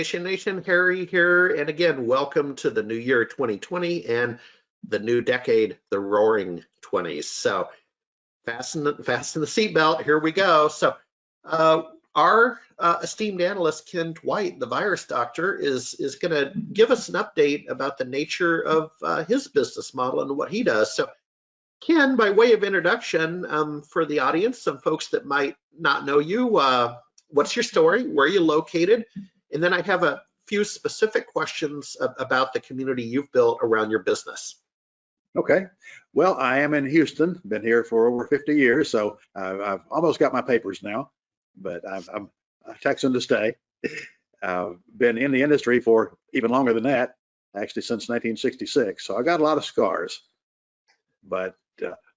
Remediation Nation, Harry here, and again, welcome to the new year 2020 and the new decade, the Roaring 20s. So fasten the seatbelt. Here we go. So our esteemed analyst Ken Dwight, the virus doctor, is going to give us an update about the nature of his business model and what he does. So Ken, by way of introduction, for the audience, some folks that might not know you, what's your story? Where are you located? And then I have a few specific questions about the community you've built around your business. Okay. Well, I am in Houston, been here for over 50 years, so I've almost got my papers now, but I'm a Texan to stay. Been in the industry for even longer than that, actually since 1966, so I got a lot of scars. But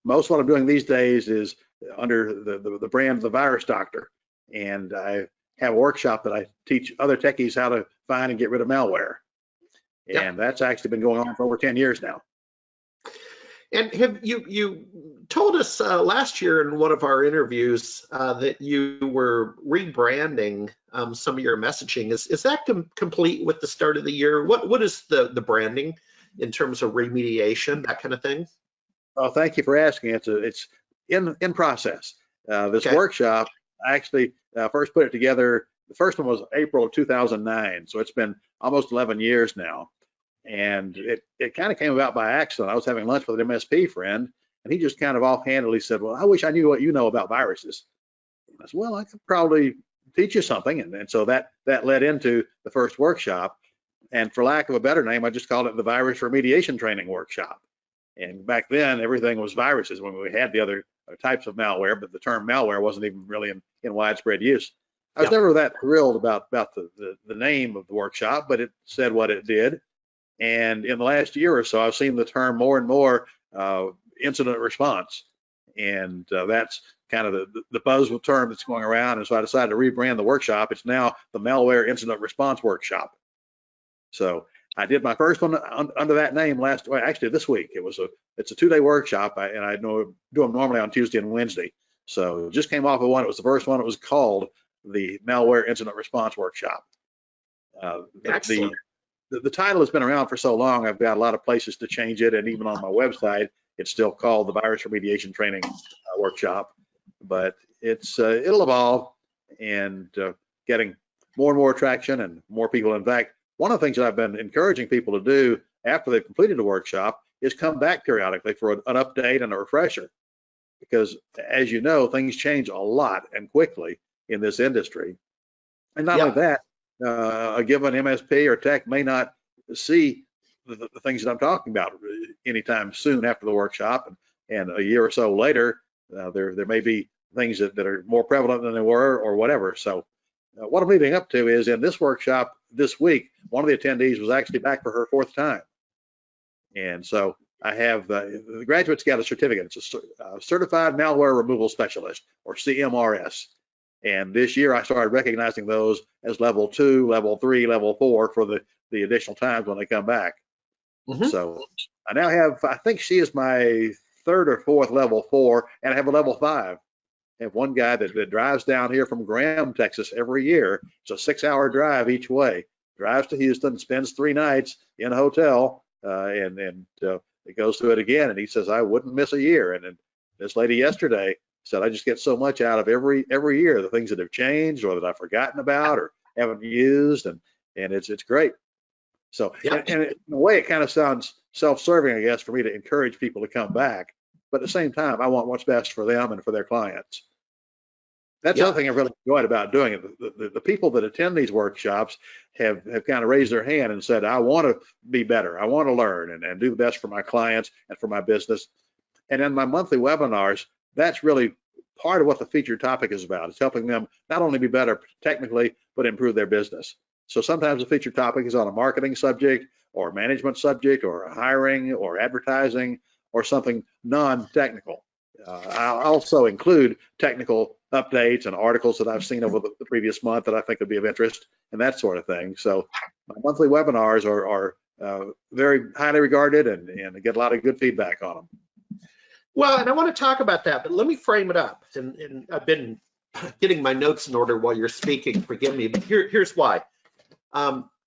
most of what I'm doing these days is under the brand of the virus doctor, and I have a workshop that I teach other techies how to find and get rid of malware, and that's actually been going on for over 10 years now. And have you told us last year in one of our interviews that you were rebranding some of your messaging. Is that complete with the start of the year? What is the branding in terms of remediation, that kind of thing? Oh, thank you for asking. It's in process. This workshop, I actually first put it together. The first one was April of 2009, so it's been almost 11 years now. And it kind of came about by accident. I was having lunch with an MSP friend, and he just kind of offhandedly said, "Well, I wish I knew what you know about viruses." And I said, "Well, I could probably teach you something." And so that led into the first workshop. And for lack of a better name, I just called it the Virus Remediation Training Workshop. And back then, everything was viruses when we had the other types of malware, but the term malware wasn't even really in widespread use. I was never that thrilled about the name of the workshop, but it said what it did. And in the last year or so, I've seen the term more and more, incident response. And that's kind of the buzzword term that's going around. And so I decided to rebrand the workshop. It's now the Malware Incident Response Workshop. So I did my first one under that name actually this week. It's a 2-day workshop, and I do them normally on Tuesday and Wednesday. So it just came off of one. It was the first one. It was called the Malware Incident Response Workshop. Excellent. The title has been around for so long, I've got a lot of places to change it, and even on my website, it's still called the Virus Remediation Training Workshop. But it'll evolve and getting more and more traction and more people. In fact, one of the things that I've been encouraging people to do after they've completed the workshop is come back periodically for an update and a refresher. Because as you know, things change a lot and quickly in this industry. And not only that, a given MSP or tech may not see the things that I'm talking about anytime soon after the workshop, and a year or so later, there may be things that are more prevalent than they were or whatever. So what I'm leading up to is in this workshop this week, one of the attendees was actually back for her 4th time. And so I have the graduate's got a certificate. It's a Certified Malware Removal Specialist, or CMRS. And this year I started recognizing those as level 2, level 3, level 4 for the additional times when they come back. So I now have, I think she is my 3rd or 4th level 4, and I have a level 5. I have one guy that drives down here from Graham, Texas every year. It's a 6-hour drive each way. Drives to Houston, spends 3 nights in a hotel, and it goes through it again. And he says, I wouldn't miss a year. And then this lady yesterday said, I just get so much out of every year, the things that have changed or that I've forgotten about or haven't used, and it's great. So, and in a way, it kind of sounds self-serving, I guess, for me to encourage people to come back. But at the same time, I want what's best for them and for their clients. That's the other thing I really enjoyed about doing it. The people that attend these workshops have kind of raised their hand and said, I want to be better. I want to learn and do the best for my clients and for my business. And in my monthly webinars, that's really part of what the featured topic is about. It's helping them not only be better technically, but improve their business. So sometimes the featured topic is on a marketing subject or a management subject or a hiring or advertising or something non-technical. I'll also include technical updates and articles that I've seen over the previous month that I think would be of interest and that sort of thing. So my monthly webinars are very highly regarded and I get a lot of good feedback on them. Well, and I want to talk about that, but let me frame it up. And I've been getting my notes in order while you're speaking, forgive me, but here's why.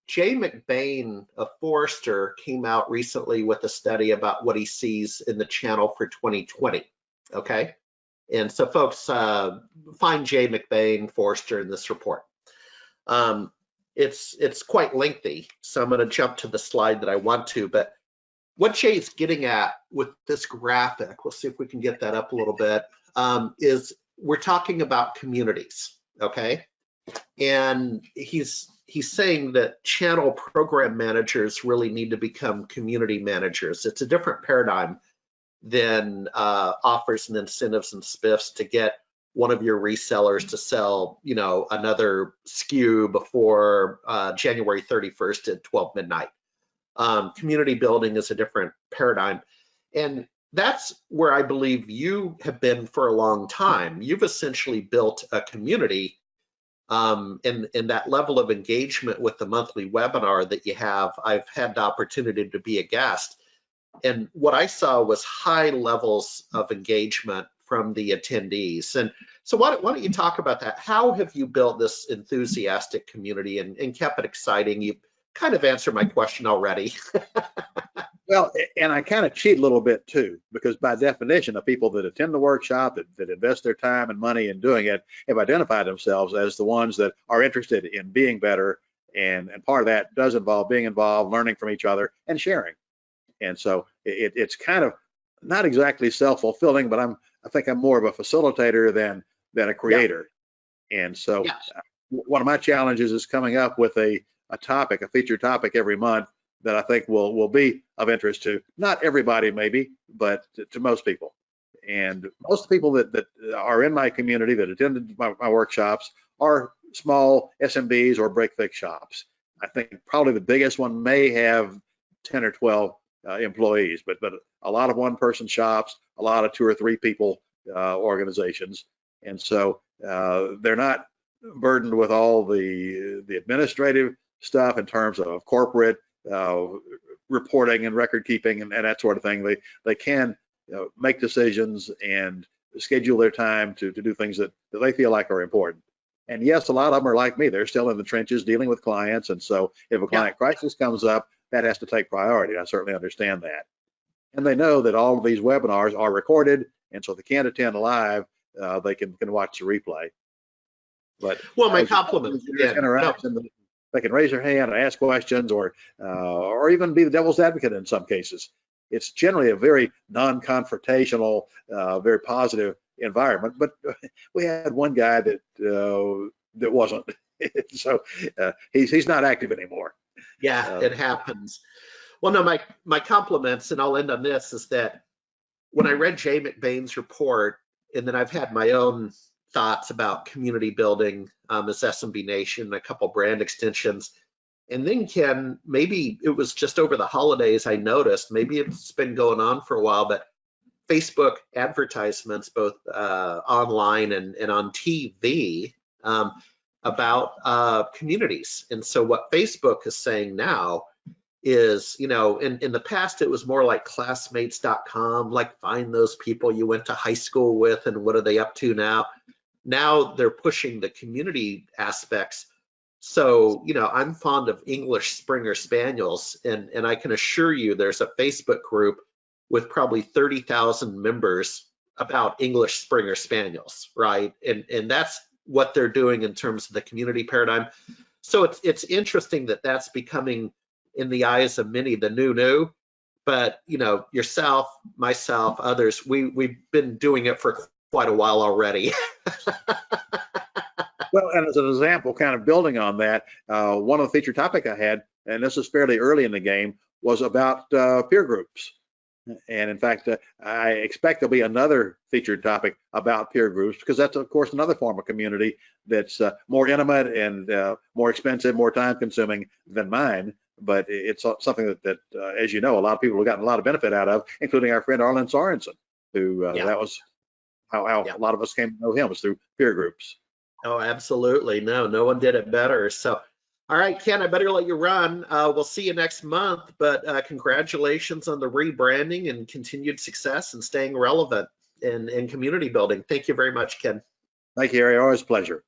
Jay McBain of Forrester came out recently with a study about what he sees in the channel for 2020. Okay, and so folks, find Jay McBain, Forrester in this report. It's quite lengthy, so I'm going to jump to the slide that I want to. But what Jay's getting at with this graphic, we'll see if we can get that up a little bit, is we're talking about communities. Okay, and he's saying that channel program managers really need to become community managers. It's a different paradigm than offers and incentives and spiffs to get one of your resellers to sell, another SKU before January 31st at 12 midnight. Community building is a different paradigm. And that's where I believe you have been for a long time. You've essentially built a community, and that level of engagement with the monthly webinar that you have. I've had the opportunity to be a guest, and what I saw was high levels of engagement from the attendees. And so why don't you talk about that? How have you built this enthusiastic community and kept it exciting? You kind of answered my question already. Well, and I kind of cheat a little bit too, because by definition, the people that attend the workshop, that invest their time and money in doing it, have identified themselves as the ones that are interested in being better. And part of that does involve being involved, learning from each other, and sharing. And so it's kind of not exactly self-fulfilling, but I think I'm more of a facilitator than a creator. Yeah. And so one of my challenges is coming up with a topic, a featured topic every month that I think will be of interest to not everybody maybe, but to most people. And most of the people that are in my community that attended my workshops are small SMBs or break-fix shops. I think probably the biggest one may have 10 or 12 employees, but a lot of one-person shops, a lot of 2 or 3 people organizations. And so they're not burdened with all the administrative stuff in terms of corporate reporting and record keeping and that sort of thing. They can make decisions and schedule their time to do things that they feel like are important. And yes, a lot of them are like me. They're still in the trenches dealing with clients. And so if a client crisis comes up, that has to take priority. I certainly understand that. And they know that all of these webinars are recorded. And so if they can't attend live, they can watch the replay. But my compliments. Interaction, they can raise their hand and ask questions, or even be the devil's advocate in some cases. It's generally a very non-confrontational, very positive environment. But we had one guy that wasn't, so he's not active anymore. Yeah, it happens. Well, no, my compliments, and I'll end on this, is that when I read Jay McBain's report, and then I've had my own thoughts about community building as SMB Nation, a couple brand extensions. And then Ken, maybe it was just over the holidays I noticed, maybe it's been going on for a while, but Facebook advertisements, both online and on TV, about communities. And so what Facebook is saying now is, in the past, it was more like classmates.com, like find those people you went to high school with and what are they up to now? Now they're pushing the community aspects. So, I'm fond of English Springer Spaniels, and I can assure you there's a Facebook group with probably 30,000 members about English Springer Spaniels, right? And that's what they're doing in terms of the community paradigm. So it's interesting that that's becoming, in the eyes of many, the new. But yourself, myself, others, we've been doing it for quite a while already. Well, and as an example, kind of building on that, one of the featured topic I had, and this is fairly early in the game, was about peer groups. And in fact, I expect there'll be another featured topic about peer groups, because that's, of course, another form of community that's more intimate and more expensive, more time consuming than mine. But it's something that as you know, a lot of people have gotten a lot of benefit out of, including our friend Arlen Sorensen, who that was how a lot of us came to know him, was through peer groups. Oh, absolutely. No one did it better. So, all right, Ken, I better let you run. We'll see you next month, but congratulations on the rebranding and continued success and staying relevant in community building. Thank you very much, Ken. Thank you, Harry. Always a pleasure.